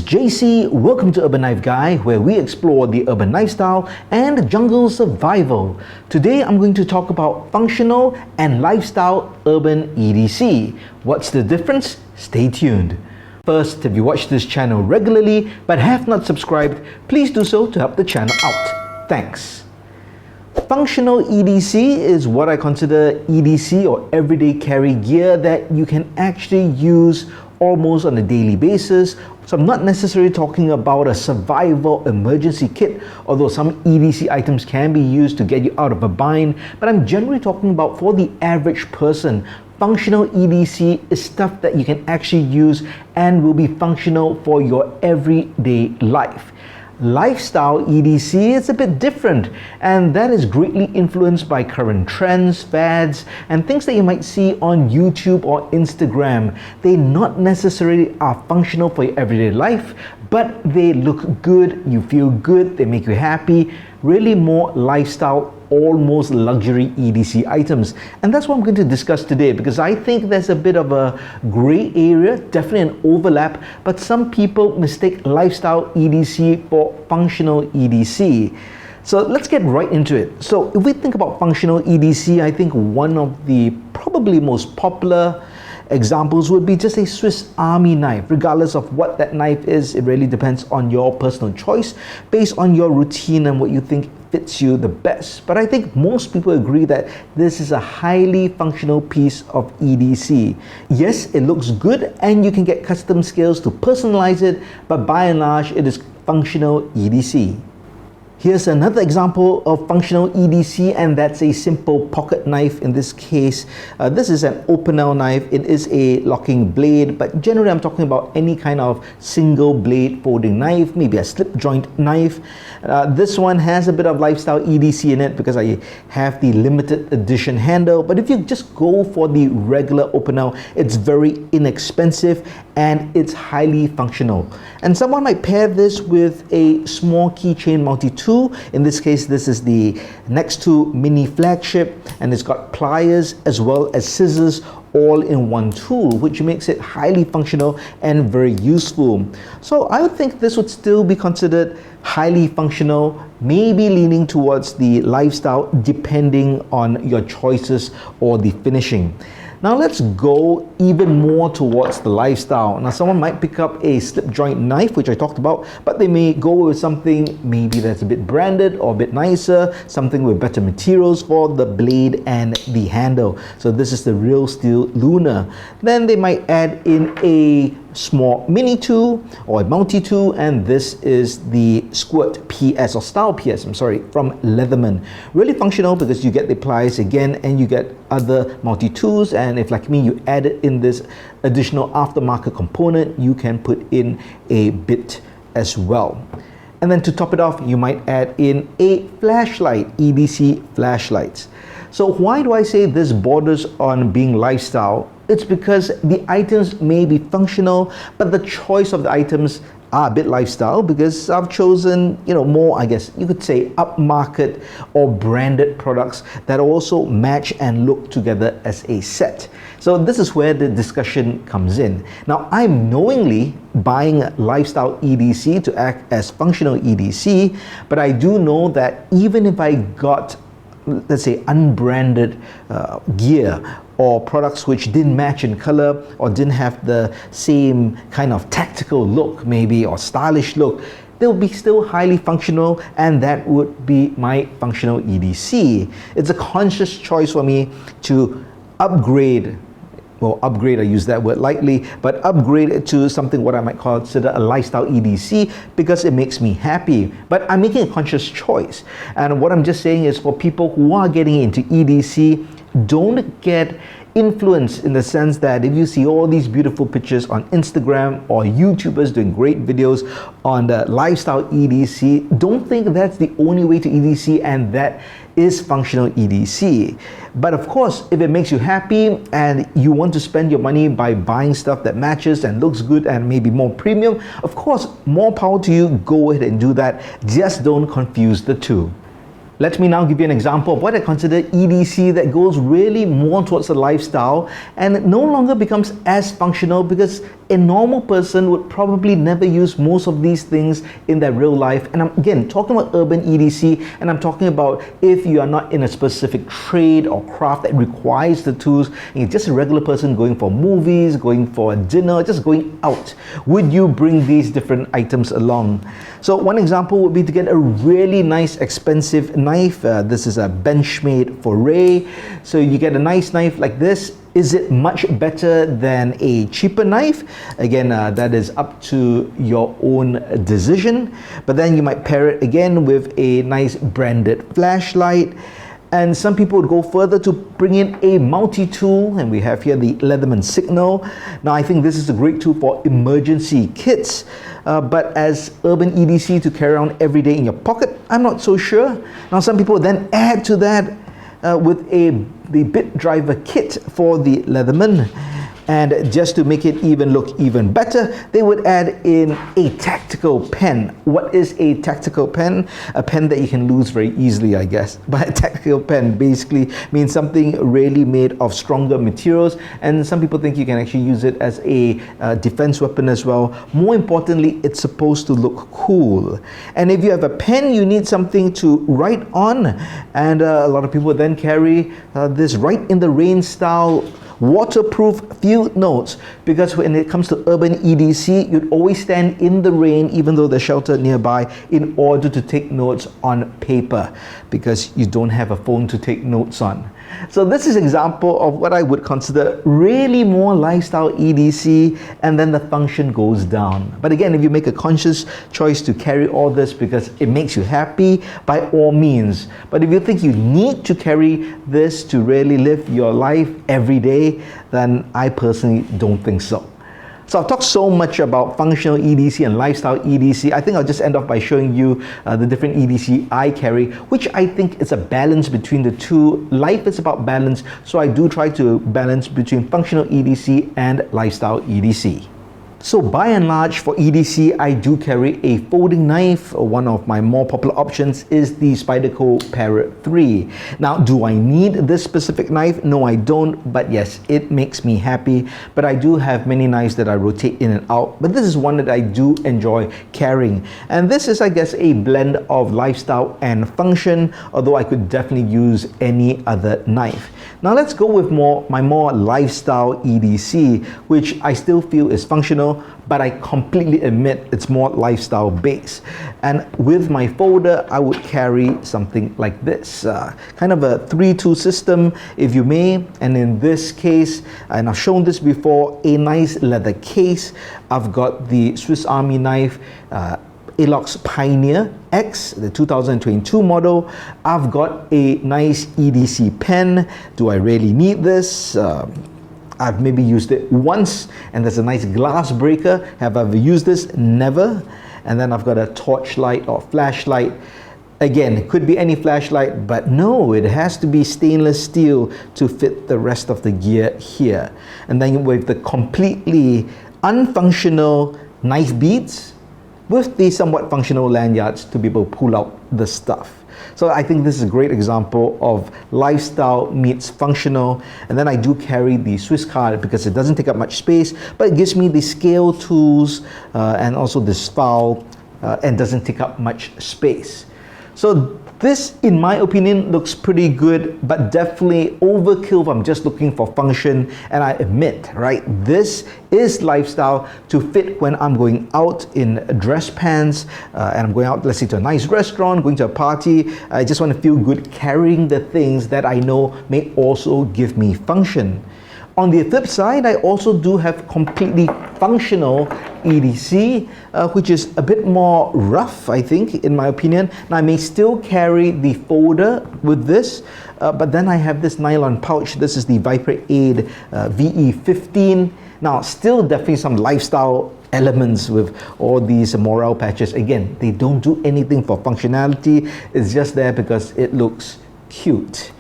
JC. Welcome to Urban Life Guy, where we explore the urban lifestyle and jungle survival. Today I'm going to talk about functional and lifestyle urban EDC. What's the difference? Stay tuned. First, if you watch this channel regularly but have not subscribed, please do so to help the channel out. Thanks. Functional EDC is what I consider EDC or everyday carry gear that you can actually use almost on a daily basis. So I'm not necessarily talking about a survival emergency kit, although some EDC items can be used to get you out of a bind, but I'm generally talking about for the average person. Functional EDC is stuff that you can actually use and will be functional for your everyday life. Lifestyle EDC is a bit different, and that is greatly influenced by current trends, fads, and things that you might see on YouTube or Instagram. They not necessarily are functional for your everyday life, but they look good, you feel good, they make you happy. Really more lifestyle, almost luxury EDC items. And that's what I'm going to discuss today, because I think there's a bit of a gray area, definitely an overlap, but some people mistake lifestyle EDC for functional EDC. So let's get right into it. So if we think about functional EDC, I think one of the probably most popular examples would be just a Swiss Army knife. Regardless of what that knife is, it really depends on your personal choice based on your routine and what you think fits you the best. But I think most people agree that this is a highly functional piece of EDC. Yes, it looks good and you can get custom scales to personalize it, but by and large it is functional EDC. Here's another example of functional EDC, and that's a simple pocket knife. In this case, this is an open-nail knife. It is a locking blade, but generally I'm talking about any kind of single blade folding knife, maybe a slip joint knife. This one has a bit of lifestyle EDC in it because I have the limited edition handle, but if you just go for the regular open-nail, it's very inexpensive and it's highly functional. And someone might pair this with a small keychain multi-tool. In this case, this is the Next to Mini Flagship, and it's got pliers as well as scissors all in one tool, which makes it highly functional and very useful. So I would think this would still be considered highly functional, maybe leaning towards the lifestyle depending on your choices or the finishing. Now let's go even more towards the lifestyle. Now someone might pick up a slip joint knife, which I talked about, but they may go with something maybe that's a bit branded or a bit nicer, something with better materials for the blade and the handle. So this is the Real Steel Luna. Then they might add in a small mini tool or a multi-tool, and this is the Squirt PS or Style PS, from Leatherman. Really functional because you get the pliers again and you get other multi-tools, and if like me you added in this additional aftermarket component, you can put in a bit as well. And then to top it off, you might add in a flashlight, EDC flashlights. So why do I say this borders on being lifestyle? It's because the items may be functional, but the choice of the items are a bit lifestyle because I've chosen, more, I guess you could say, upmarket or branded products that also match and look together as a set. So this is where the discussion comes in. Now, I'm knowingly buying lifestyle EDC to act as functional EDC, but I do know that even if I got, let's say, unbranded gear or products which didn't match in color or didn't have the same kind of tactical look maybe or stylish look, they'll be still highly functional, and that would be my functional EDC. It's a conscious choice for me to upgrade. Well, upgrade, I use that word lightly, but upgrade it to something what I might consider a lifestyle EDC because it makes me happy. But I'm making a conscious choice. And what I'm just saying is, for people who are getting into EDC, don't get influenced in the sense that if you see all these beautiful pictures on Instagram or YouTubers doing great videos on the lifestyle EDC, don't think that's the only way to EDC and that is functional EDC. But of course, if it makes you happy and you want to spend your money by buying stuff that matches and looks good and maybe more premium, of course, more power to you, go ahead and do that. Just don't confuse the two. Let me now give you an example of what I consider EDC that goes really more towards the lifestyle and no longer becomes as functional, because a normal person would probably never use most of these things in their real life. And I'm again talking about urban EDC, and I'm talking about if you are not in a specific trade or craft that requires the tools, and you're just a regular person going for movies, going for a dinner, just going out. Would you bring these different items along? So one example would be to get a really nice expensive knife. This is a Benchmade foray. So you get a nice knife like this. Is it much better than a cheaper knife? Again, that is up to your own decision. But then you might pair it again with a nice branded flashlight. And some people would go further to bring in a multi-tool, and we have here the Leatherman Signal. Now I think this is a great tool for emergency kits, but as urban EDC to carry around every day in your pocket, I'm not so sure. Now some people then add to that with the bit driver kit for the Leatherman. And just to make it look even better, they would add in a tactical pen. What is a tactical pen? A pen that you can lose very easily, I guess. But a tactical pen basically means something really made of stronger materials, and some people think you can actually use it as a defense weapon as well. More importantly, it's supposed to look cool. And if you have a pen, you need something to write on, and a lot of people then carry this Write in the Rain style waterproof field notes, because when it comes to urban EDC, you'd always stand in the rain even though there's shelter nearby in order to take notes on paper, because you don't have a phone to take notes on. So this is an example of what I would consider really more lifestyle EDC, and then the function goes down. But again, if you make a conscious choice to carry all this because it makes you happy, by all means. But if you think you need to carry this to really live your life every day, then I personally don't think so. So I've talked so much about functional EDC and lifestyle EDC. I think I'll just end off by showing you the different EDC I carry, which I think is a balance between the two. Life is about balance, so I do try to balance between functional EDC and lifestyle EDC. So by and large for EDC, I do carry a folding knife. One of my more popular options is the Spyderco Parrot 3. Now, do I need this specific knife? No, I don't, but yes, it makes me happy. But I do have many knives that I rotate in and out, but this is one that I do enjoy carrying. And this is, I guess, a blend of lifestyle and function, although I could definitely use any other knife. Now let's go with my more lifestyle EDC, which I still feel is functional, but I completely admit it's more lifestyle based. And with my folder, I would carry something like this, kind of a 3-tool system, if you may. And in this case, and I've shown this before, a nice leather case. I've got the Swiss Army knife, Alox Pioneer X, the 2022 model. I've got a nice EDC pen. Do I really need this? I've maybe used it once, and there's a nice glass breaker. Have I ever used this? Never. And then I've got a torchlight or flashlight. Again, it could be any flashlight, but no, it has to be stainless steel to fit the rest of the gear here. And then with the completely unfunctional knife beads, with the somewhat functional lanyards to be able to pull out the stuff. So I think this is a great example of lifestyle meets functional. And then I do carry the Swiss card because it doesn't take up much space, but it gives me the scale tools and also this file and doesn't take up much space. So this, in my opinion, looks pretty good, but definitely overkill if I'm just looking for function. And I admit, right, this is lifestyle to fit when I'm going out in dress pants and I'm going out, let's say, to a nice restaurant, going to a party. I just want to feel good carrying the things that I know may also give me function. On the flip side, I also do have completely functional EDC, which is a bit more rough, I think, in my opinion. Now, I may still carry the folder with this, but then I have this nylon pouch. This is the Viper Aid VE15. Now, still definitely some lifestyle elements with all these morale patches. Again, they don't do anything for functionality. It's just there because it looks cute.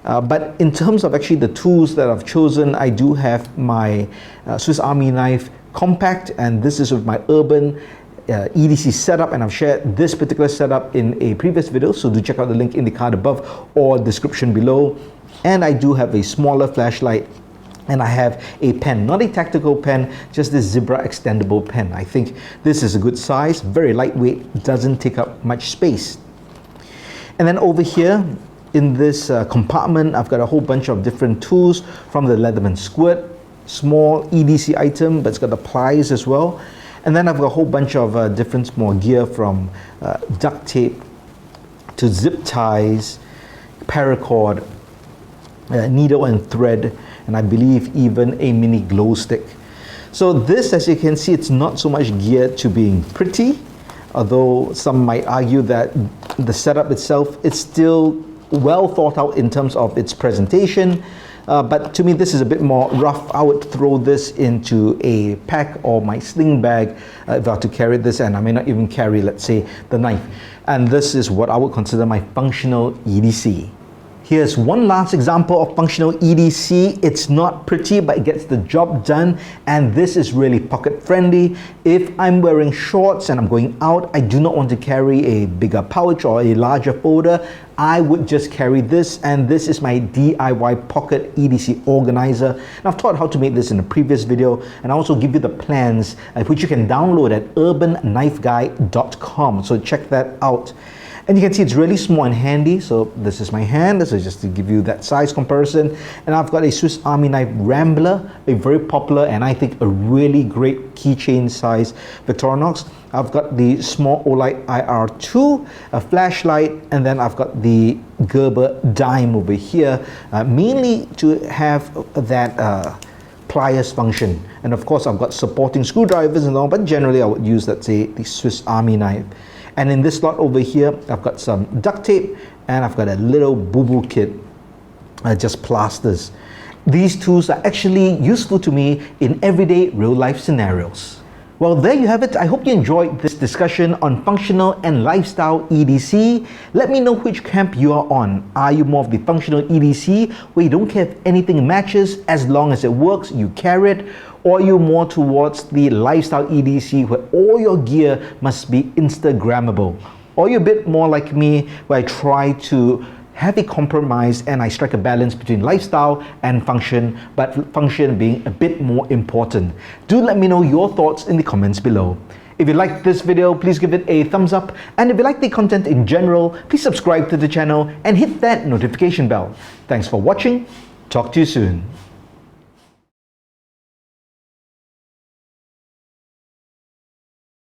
But in terms of actually the tools that I've chosen, I do have my Swiss Army knife compact, and this is with my urban EDC setup, and I've shared this particular setup in a previous video, so do check out the link in the card above or description below. And I do have a smaller flashlight, and I have a pen, not a tactical pen, just this Zebra extendable pen. I think this is a good size, very lightweight, doesn't take up much space. And then over here in this compartment, I've got a whole bunch of different tools, from the Leatherman squirt, small EDC item, but it's got the pliers as well. And then I've got a whole bunch of different small gear, from duct tape to zip ties, paracord, needle and thread, and I believe even a mini glow stick. So this, as you can see, it's not so much geared to being pretty, although some might argue that the setup itself is still well thought out in terms of its presentation. But to me, this is a bit more rough. I would throw this into a pack or my sling bag if I were to carry this, and I may not even carry, let's say, the knife. And this is what I would consider my functional EDC. Here's one last example of functional EDC. It's not pretty, but it gets the job done, and this is really pocket friendly. If I'm wearing shorts and I'm going out, I do not want to carry a bigger pouch or a larger folder. I would just carry this, and this is my DIY pocket EDC organizer. And I've taught how to make this in a previous video, and I also give you the plans which you can download at urbanknifeguy.com, so check that out. And you can see it's really small and handy. So this is my hand. This is just to give you that size comparison. And I've got a Swiss Army knife Rambler, a very popular and I think a really great keychain size Victorinox. I've got the small Olight IR2, a flashlight, and then I've got the Gerber dime over here, mainly to have that pliers function. And of course I've got supporting screwdrivers and all, but generally I would use, let's say, the Swiss Army knife. And in this slot over here, I've got some duct tape, and I've got a little boo-boo kit, just plasters. These tools are actually useful to me in everyday real-life scenarios. Well, there you have it. I hope you enjoyed this discussion on functional and lifestyle EDC. Let me know which camp you are on. Are you more of the functional EDC, where you don't care if anything matches, as long as it works, you carry it? Or are you more towards the lifestyle EDC, where all your gear must be Instagrammable? Or you're a bit more like me, where I try to have a compromise and I strike a balance between lifestyle and function, but function being a bit more important? Do let me know your thoughts in the comments below. If you liked this video, please give it a thumbs up. And if you like the content in general, please subscribe to the channel and hit that notification bell. Thanks for watching. Talk to you soon.